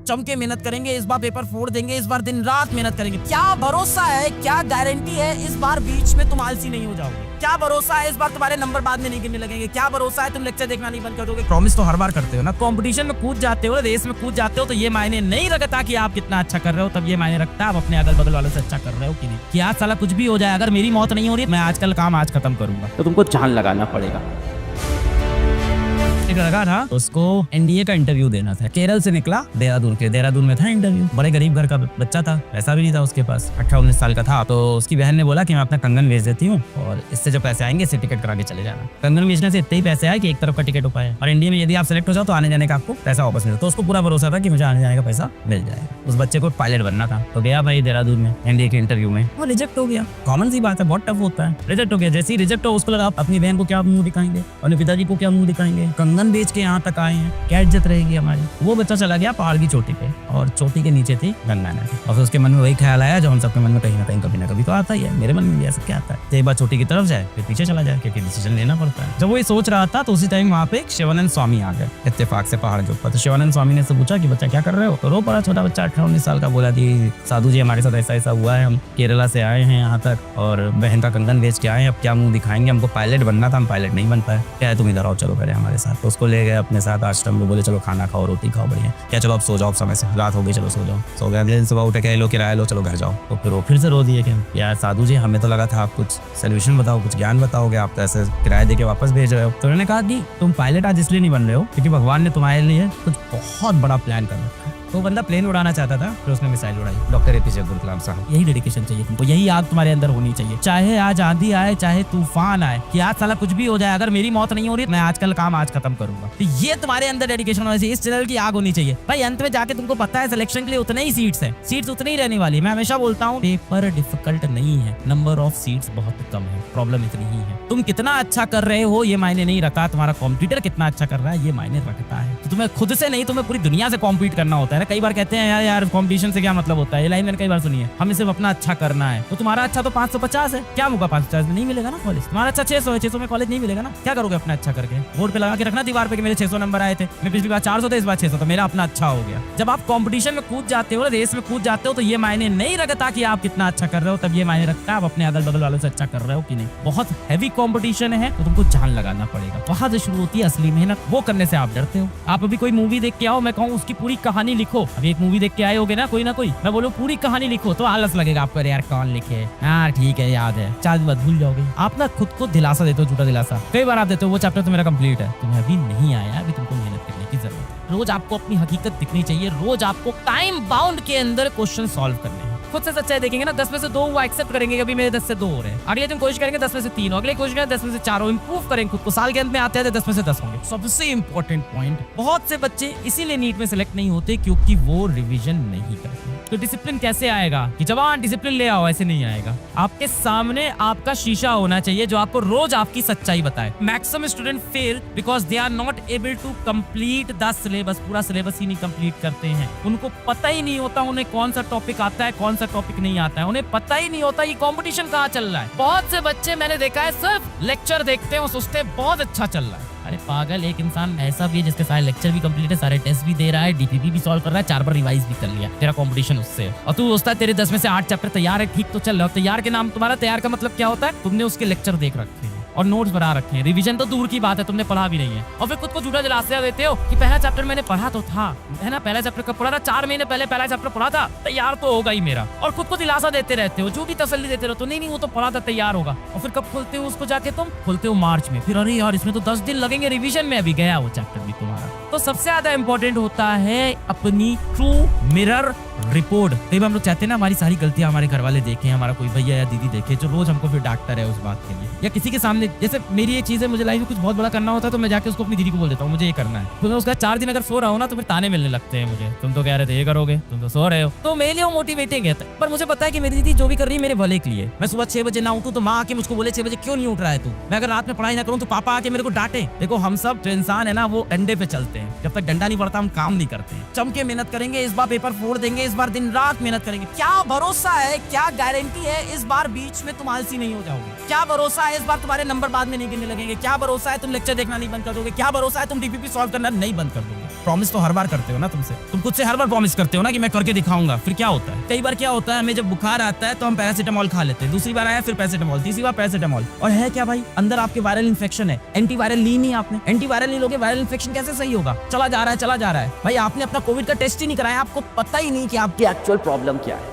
चमके मेहनत करेंगे, इस बार पेपर फोड़ देंगे, इस बार दिन रात मेहनत करेंगे। क्या भरोसा है, क्या गारंटी है इस बार बीच में तुम आलसी नहीं हो जाओगे? क्या भरोसा है इस बार तुम्हारे नंबर बाद में नहीं गिरने लगेंगे? क्या भरोसा है तुम लेक्चर देखना नहीं बंद कर दोगे? प्रॉमिस तो हर बार करते हो ना, कंपटीशन में कूद जाते हो, रेस में कूद जाते हो, तो ये मायने नहीं रखता कि आप कितना अच्छा कर रहे हो, तब ये मायने रखता है आप अपने अगल बगल वालों से अच्छा कर रहे हो कि नहीं। कि आज साला कुछ भी हो जाए, अगर मेरी मौत नहीं हो रही, मैं आजकल काम आज खत्म करूंगा, तो तुमको जान लगाना पड़ेगा। एक लड़का था, उसको एनडीए का इंटरव्यू देना था। केरल से निकला, देहरादून में था इंटरव्यू। बड़े गरीब घर का बच्चा था, पैसा भी नहीं था उसके पास, 18-19 साल का था। तो उसकी बहन ने बोला कि मैं अपना कंगन बेच देती हूँ और इससे जो पैसे आएंगे इससे टिकट करा के चले जाना। कंगन बेचने से इतने ही पैसे आए कि एक तरफ का टिकट हो पाया, और इंडिया में यदि आप सिलेक्ट हो जाओ तो आने जाने का आपको पैसा वापस मिले। तो उसको पूरा भरोसा था कि मुझे आने जाने का पैसा मिल जाएगा। उस बच्चे को पायलट बनना था, तो गया भाई देहरादून में एनडीए के इंटरव्यू में, वो रिजेक्ट हो गया। कॉमन सी बात है, बहुत टफ होता है। रिजेक्ट हो गया। जैसे ही रिजेक्ट हो, उसको लगा अपनी बहन को क्या मुंह दिखाएंगे, अपने पिताजी को क्या मुंह दिखाएंगे, कंगन बेच के यहाँ तक आए हैं, क्या इज्जत रहेगी हमारी। वो बच्चा चला गया पहाड़ की चोटी पे, और चोटी के नीचे थी गंगा नदी। और फिर उसके मन में वही ख्याल आया जो हम सबके मन में कहीं ना कभी तो आता ही है। मेरे मन में भी ऐसा क्या आता है, एक बार चोटी की तरफ जाए फिर पीछे चला जाए, क्योंकि डिसीजन लेना पड़ता है। जब वो ये सोच रहा था तो उसी टाइम वहाँ पे शिवानंद स्वामी आ गए इत्तेफाक से पहाड़ के ऊपर। तो शिवानंद स्वामी ने से पूछा कि बच्चा क्या कर रहे हो? तो रो पड़ा छोटा बच्चा 18-19 साल का, बोला कि साधु जी हमारे साथ ऐसा हुआ है, हम केरला से आए हैं यहाँ तक और बहन का कंगन बेच के आए हैं, अब क्या मुंह दिखाएंगे, हमको पायलट बनना था, हम पायलट नहीं बन पाए। क्या है तुम इधर आओ, चलो करे हमारे साथ। तो उसको ले गए अपने साथ आश्रम में, बोले चलो खाना खाओ, रोटी खाओ, बढ़िया। क्या चलो अब सो जाओ, समय से रात हो गई, चलो सो जाओ। सो गया। अगले दिन सुबह उठे, क्या लो किराया लो, चलो घर जाओ। तो फिर वो फिर से रो दिए कि यार साधु जी हमें तो लगा था आप कुछ सोल्यूशन बताओ, कुछ ज्ञान बताओगे, आप तो ऐसे किराया दे के वापस भेज रहे हो। तो उन्होंने कहा कि तुम पायलट आज इसलिए नहीं बन रहे हो क्योंकि भगवान ने तुम्हारे लिए कुछ बहुत बड़ा प्लान कर रखा है। तो बंदा प्लेन उड़ाना चाहता था, फिर उसने मिसाइल उड़ाई। डॉक्टर एपीजे अब्दुल कलाम साहब। यही डेडिकेशन चाहिए तुमको, यही आग तुम्हारे अंदर होनी चाहिए। चाहे आज आंधी आए, चाहे तूफान आए, कि आज साला कुछ भी हो जाए, अगर मेरी मौत नहीं हो रही, मैं आजकल काम आज खत्म करूंगा। तो ये तुम्हारे अंदर डेडिकेशन होना चाहिए, इस चैनल की आग होनी चाहिए। भाई अंत में जाके तुमको पता है सिलेक्शन के लिए उतने ही सीट्स है, सीट्स उतनी ही रहने वाली है। मैं हमेशा बोलता हूँ पेपर डिफिकल्ट नहीं है, नंबर ऑफ सीट्स बहुत कम है, प्रॉब्लम इतनी ही है। तुम कितना अच्छा कर रहे हो ये मायने नहीं रखता, तुम्हारा कॉम्पिटिटर कितना अच्छा कर रहा है ये मायने रखता है। तो तुम्हें खुद से नहीं, तुम्हें पूरी दुनिया से कॉम्पीट करना होता है। कई बार कहते हैं यार कंपटीशन से क्या मतलब होता है, ये लाइन मैंने कई बार सुनी है, हमें सिर्फ अपना अच्छा करना है। तो तुम्हारा अच्छा तो 550 है, क्या होगा 550 में नहीं मिलेगा ना कॉलेज। तुम्हारा अच्छा 600 है, 600 में कॉलेज नहीं मिलेगा ना। क्या करोगे अपना अच्छा करके? बोर्ड पे लगा के रखना दीवार पे कि मेरे 600 नंबर आए थे, मैं पिछली बार 400 थे, इस बार 600, तो मेरा अपना अच्छा हो गया। जब आप कंपटीशन में कूद जाते हो, रेस में कूद जाते हो, तो ये मायने नहीं रखता कि आप कितना अच्छा कर रहे हो, तब ये मायने रखता है आप अपने अगल बगल वालों से अच्छा कर रहे हो कि नहीं। बहुत हैवी कंपटीशन है तो तुमको जान लगाना पड़ेगा, वहां से शुरू होती है असली मेहनत। वो करने से आप डरते हो। आप अभी कोई मूवी देख के आओ, मैं कहूँ उसकी पूरी कहानी लिखो। अभी एक मूवी देख के आए होगे ना कोई, मैं बोलूं पूरी कहानी लिखो तो आलस लगेगा आपको, यार कौन लिखे, हाँ ठीक है याद है, 4 दिन बाद भूल जाओगे। आप ना खुद को दिलासा देते हो, झूठा दिलासा। कई बार आप देते हो वो चैप्टर तो मेरा कंप्लीट है, तुम्हें अभी नहीं आया, अभी तुमको मेहनत करने की जरूरत है। रोज आपको अपनी हकीकत दिखनी चाहिए, रोज आपको टाइम बाउंड के अंदर क्वेश्चन सॉल्व करने हैं। खुद से सच्चाई देखेंगे ना, 10 में से 2 वो एक्सेप्ट करेंगे, अभी मेरे 10 से 2 हो रहे हैं। अगले दिन कोशिश करेंगे 10 में से 3 हो, अगले कोशिश करेंगे 10 में से 4 हो, इंप्रूव करेंगे खुद को। साल के अंत में आते हैं 10 में से 10 होंगे। सबसे इंपॉर्टेंट पॉइंट, बहुत से बच्चे इसीलिए नीट में सिलेक्ट नहीं होते क्योंकि वो रिवीजन नहीं करते। तो डिसिप्लिन कैसे आएगा कि जवान डिसिप्लिन ले आओ, ऐसे नहीं आएगा। आपके सामने आपका शीशा होना चाहिए जो आपको रोज आपकी सच्चाई बताए। Maximum student fail because they are not able to complete the syllabus. पूरा सिलेबस ही नहीं कंप्लीट करते हैं, उनको पता ही नहीं होता उन्हें कौन सा टॉपिक आता है, कौन सा टॉपिक नहीं आता है, उन्हें पता ही नहीं होता ये कंपटीशन कहाँ चल रहा है। बहुत से बच्चे मैंने देखा है सिर्फ लेक्चर देखते हैं और सोचते हैं बहुत अच्छा चल रहा है। अरे पागल, एक इंसान ऐसा भी है जिसके सारे लेक्चर भी कंप्लीट है, सारे टेस्ट भी दे रहा है, डीपीपी भी सॉल्व कर रहा है, 4 बार रिवाइज भी कर लिया। तेरा कंपटीशन उससे, और तू सोचता है तेरे 10 में से 8 चैप्टर तैयार है, ठीक तो चल रहा है। तैयार के नाम, तुम्हारा तैयार का मतलब क्या होता है? तुमने उसके लेक्चर देख रखे हैं और नोट्स बना रखे हैं, रिवीजन तो दूर की बात है, तुमने पढ़ा भी नहीं है। और फिर खुद को झूठा दिलासा देते हो कि पहला चैप्टर मैंने पढ़ा तो था, है ना, पहला चैप्टर कब पढ़ा था? 4 महीने पहले पहला चैप्टर पढ़ा था, तैयार तो होगा ही मेरा। और खुद को दिलासा देते रहते हो, झूठी तसल्ली देते रहते हो, नहीं वो तो पढ़ा था, तैयार होगा। और फिर कब खोलते हो उसको जाके? तुम खोलते हो मार्च में, फिर अरे यार इसमें तो 10 दिन लगेंगे रिवीजन में, अभी गया वो चैप्टर भी तुम्हारा। तो सबसे ज्यादा इंपॉर्टेंट होता है अपनी ट्रू मिरर रिपोर्ट। कई बार हम लोग चाहते हैं ना हमारी सारी गलतियां हमारे घर वाले देखें, हमारा कोई भैया या दीदी देखे, जो रोज हमको फिर डांटता रहे उस बात के लिए, या किसी के सामने। जैसे मेरी ये चीज है, मुझे लाइफ में कुछ बहुत बड़ा करना होता है तो मैं जाके उसको अपनी दीदी को बोल देता हूँ मुझे ये करना है। तो मैं उसका 4 दिन अगर सो रहा हूँ ना तो फिर ताने मिलने लगते हैं मुझे, तुम तो कह रहे थे ये करोगे, तुम तो सो रहे हो। तो मेरे लिए वो मोटिवेटिंग है, पर मुझे पता है कि मेरी दीदी जो भी कर रही है मेरे भले के लिए। मैं सुबह 6 बजे ना उठूं तो माँ आके मुझको बोले 6 बजे क्यों नहीं उठ रहा है तू। मैं अगर रात में पढ़ाई ना करूँ तो पापा आके मेरे को डांटे। देखो हम सब जो इंसान है ना वो डंडे पे चलते हैं, जब तक डंडा नहीं पड़ता हम काम नहीं करते हैं। चमके मेहनत करेंगे, इस बार पेपर फोड़ देंगे, इस बार दिन रात मेहनत करेंगे। क्या भरोसा है, क्या गारंटी है इस बार बीच में तुम आलसी नहीं हो जाओगे? क्या भरोसा है इस बार तुम्हारे नंबर बाद में नहीं गिरने लगेंगे? क्या भरोसा है तुम लेक्चर देखना नहीं बंद कर दोगे? क्या भरोसा है तुम डीपीपी सॉल्व करना नहीं बंद कर दोगे? प्रॉमिस तो हर बार करते हो ना तुम खुद से हर बार प्रॉमिस करते हो ना कि मैं करके दिखाऊंगा, फिर क्या होता है? कई बार क्या होता है, हमें जब बुखार आता है तो हम पैरासीटामोल खा लेते हैं, दूसरी बार आया फिर पैरासीटामोल, तीसरी बार पैरासीटामोल, और है क्या भाई, अंदर आपके वायरल इन्फेक्शन है, एंटीवायरल ली नहीं आपने, एंटीवायरल नहीं लोगे, वायरल इन्फेक्शन कैसे सही होगा? चला जा रहा है भाई, आपने अपना कोविड का टेस्ट ही नहीं कराया, आपको पता ही नहीं कि आपकी एक्चुअल प्रॉब्लम क्या है।